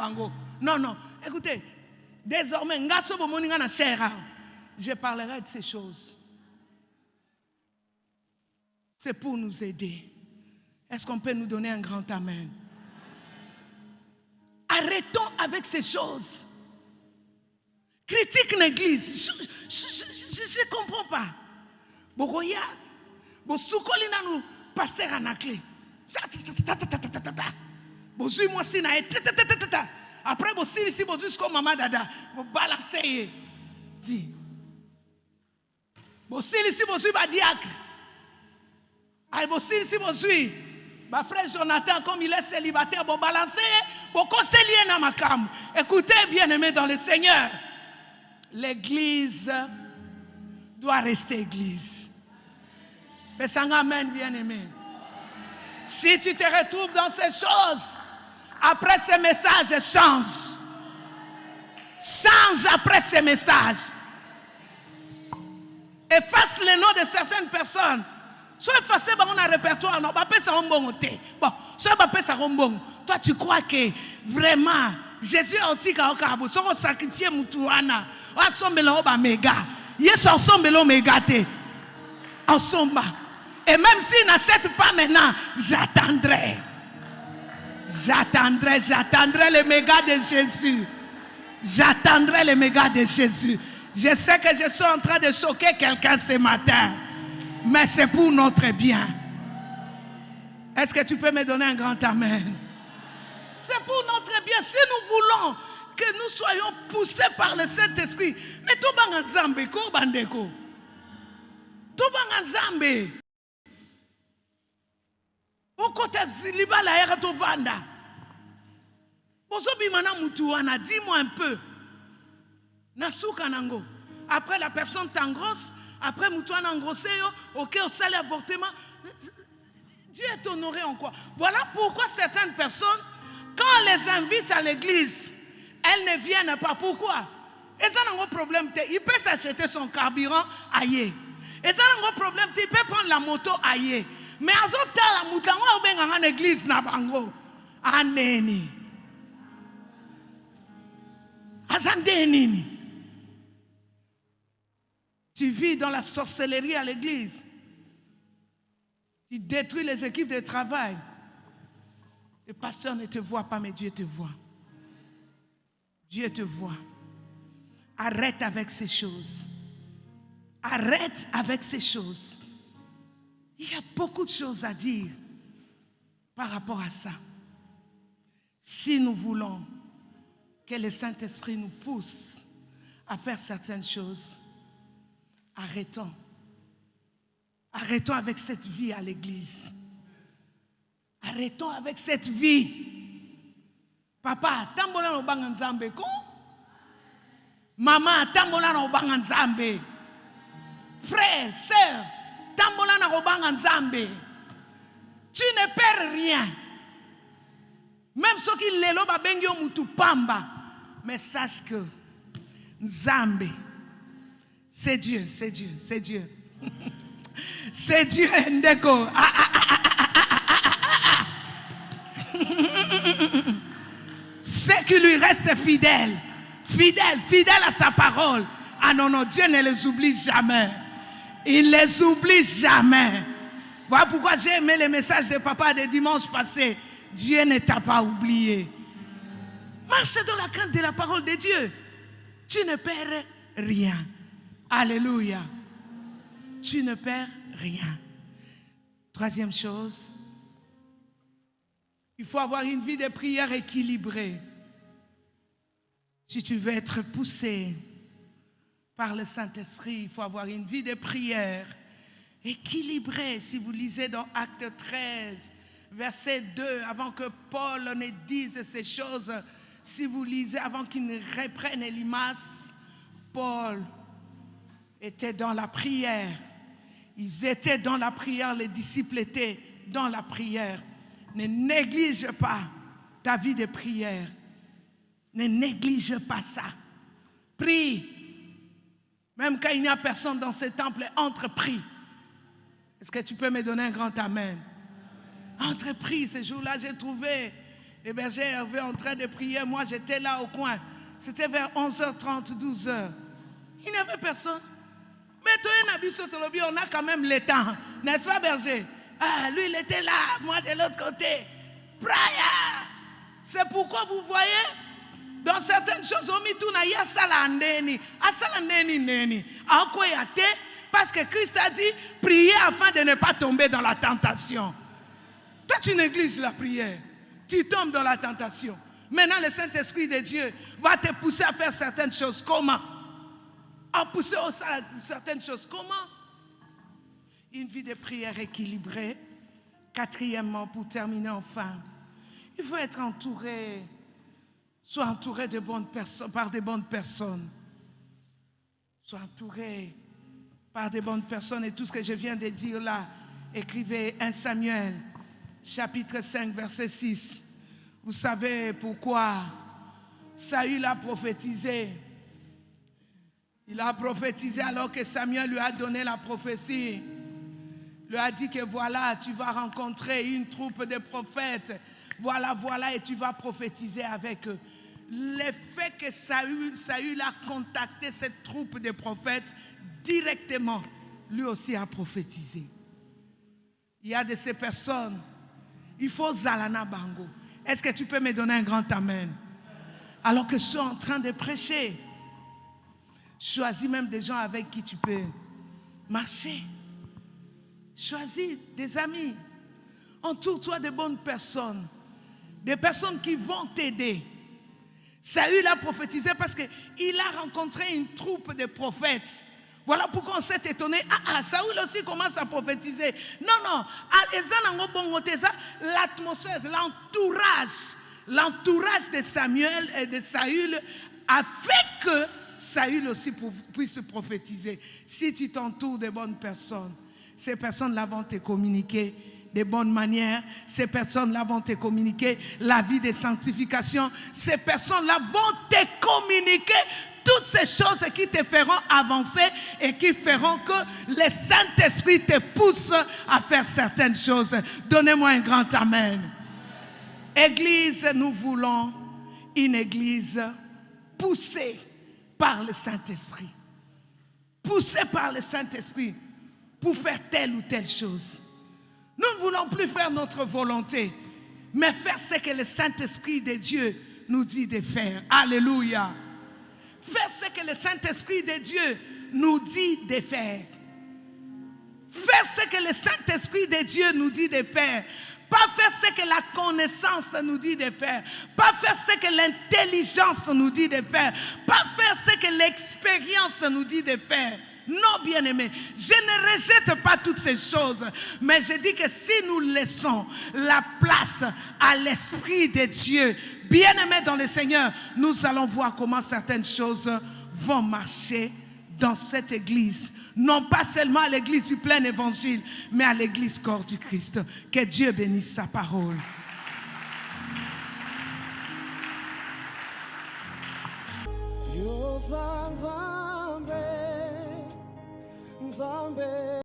Beaufort. Non. Écoutez, désormais, je parlerai de ces choses. C'est pour nous aider. Est-ce qu'on peut nous donner un grand amen? Arrêtons avec ces choses. Critique l'église. Je ne comprends pas. Bogoya, Bosukolina nous pasteur anaclé. Bozu moi si na après bossi ici bozu comme maman dada, bo balancer. Dit. Bossi ici bozu ba diacre. Ay bossi ici bozu. Ma frère Jonathan, comme il est célibataire, bon balancer, bon conseiller dans ma cam. Écoutez, bien-aimés dans le Seigneur, l'église doit rester église. Pesanga amen, bien-aimé. Si tu te retrouves dans ces choses, après ces messages, change. Change après ces messages. Efface les noms de certaines personnes. Soit effacé dans un répertoire, non, bon, soit toi tu crois que vraiment Jésus a dit qu'il a sacrifié Moutouana, et même s'il n'achète pas maintenant, j'attendrai les mégas de Jésus. J'attendrai les mégas de Jésus. Je sais que je suis en train de choquer quelqu'un ce matin. Mais c'est pour notre bien. Est-ce que tu peux me donner un grand amen? C'est pour notre bien. Si nous voulons que nous soyons poussés par le Saint-Esprit. Mais tout le monde Nzambe, ko bandeko. Tout le monde Nzambe. Au côté liba la ere to vanda. Bozobi mana mutuana, dis-moi un peu. Nasuka nango. Après la personne t'engrosse. Après, Moutouana engrossé, ok, au salaire avortement. Dieu est honoré en quoi? Voilà pourquoi certaines personnes, quand on les invite à l'église, elles ne viennent pas. Pourquoi? Elles ont un problème. Il peut s'acheter son carburant ailleurs. Elles ont un problème. Il peut prendre la moto ailleurs. Mais à la moto, on va en église. Aneni. Azandeni. Tu vis dans la sorcellerie à l'église. Tu détruis les équipes de travail. Le pasteur ne te voit pas, mais Dieu te voit. Dieu te voit. Arrête avec ces choses. Arrête avec ces choses. Il y a beaucoup de choses à dire par rapport à ça. Si nous voulons que le Saint-Esprit nous pousse à faire certaines choses, arrêtons. Arrêtons avec cette vie à l'église. Arrêtons avec cette vie. Papa, tambola no banga nzambe ko? Maman, tambola no banga nzambe. Frère, sœur, tambola no banga nzambe. Tu ne perds rien. Même ceux qui lelo ba bengyo mutu pamba. Mais sache que nzambe, c'est Dieu, c'est Dieu, c'est Dieu. C'est Dieu, Ndeko. Ceux qui lui restent fidèles, fidèles à sa parole. Ah non, non, Dieu ne les oublie jamais. Il ne les oublie jamais. Voilà pourquoi j'ai aimé les messages de papa de dimanche passé. Dieu ne t'a pas oublié. Marche dans la crainte de la parole de Dieu. Tu ne perds rien. Alléluia. Tu ne perds rien. Troisième chose, il faut avoir une vie de prière équilibrée. Si tu veux être poussé par le Saint-Esprit, il faut avoir une vie de prière équilibrée. Si vous lisez dans Actes 13, verset 2, avant que Paul ne dise ces choses, si vous lisez avant qu'il ne reprenne Elimas, Paul était dans la prière. Ils étaient dans la prière, les disciples étaient dans la prière. Ne néglige pas ta vie de prière. Ne néglige pas ça. Prie. Même quand il n'y a personne dans ce temple, entreprie. Est-ce que tu peux me donner un grand amen? Entreprie. Ce jour-là, j'ai trouvé les bergers Hervé en train de prier. Moi, j'étais là au coin. C'était vers 11h30, 12h. Il n'y avait personne. Mais toi, on a quand même le temps. N'est-ce pas, berger? Ah, lui, il était là, moi de l'autre côté. Prayer. C'est pourquoi vous voyez, dans certaines choses, parce que Christ a dit, priez afin de ne pas tomber dans la tentation. Toi, tu négliges la prière. Tu tombes dans la tentation. Maintenant, le Saint-Esprit de Dieu va te pousser à faire certaines choses. Comment? À pousser à certaines choses. Comment? Une vie de prière équilibrée. Quatrièmement, pour terminer enfin, il faut être entouré, soit entouré de bonnes personnes, par de bonnes personnes. Soit entouré par de bonnes personnes. Et tout ce que je viens de dire là, écrivez 1 Samuel, chapitre 5, verset 6. Vous savez pourquoi Saül a prophétisé. Il a prophétisé alors que Samuel lui a donné la prophétie. Il lui a dit que voilà, tu vas rencontrer une troupe de prophètes. Voilà, voilà, et tu vas prophétiser avec eux. Le fait que Saül a contacté cette troupe de prophètes directement, lui aussi a prophétisé. Il y a de ces personnes, il faut Zalana Bango. Est-ce que tu peux me donner un grand amen? Alors que je suis en train de prêcher, choisis même des gens avec qui tu peux marcher. Choisis des amis. Entoure-toi de bonnes personnes. Des personnes qui vont t'aider. Saül a prophétisé parce qu'il a rencontré une troupe de prophètes. Voilà pourquoi on s'est étonné. Saül aussi commence à prophétiser. Non. L'atmosphère, l'entourage de Samuel et de Saül a fait que Saül aussi puisse prophétiser. Si tu t'entoures de bonnes personnes, ces personnes-là vont te communiquer de bonnes manières. Ces personnes-là vont te communiquer la vie de sanctification. Ces personnes-là vont te communiquer toutes ces choses qui te feront avancer et qui feront que le Saint-Esprit te pousse à faire certaines choses. Donnez-moi un grand amen. Église, nous voulons une église poussée par le Saint-Esprit. Poussée par le Saint-Esprit pour faire telle ou telle chose. Nous ne voulons plus faire notre volonté, mais faire ce que le Saint-Esprit de Dieu nous dit de faire. Alléluia. Faire ce que le Saint-Esprit de Dieu nous dit de faire. Faire ce que le Saint-Esprit de Dieu nous dit de faire. Pas faire ce que la connaissance nous dit de faire. Pas faire ce que l'intelligence nous dit de faire. Pas faire ce que l'expérience nous dit de faire. Non, bien-aimés, je ne rejette pas toutes ces choses, mais je dis que si nous laissons la place à l'Esprit de Dieu, bien-aimés dans le Seigneur, nous allons voir comment certaines choses vont marcher dans cette église. Non pas seulement à l'église du plein évangile, mais à l'église corps du Christ. Que Dieu bénisse sa parole. Zambe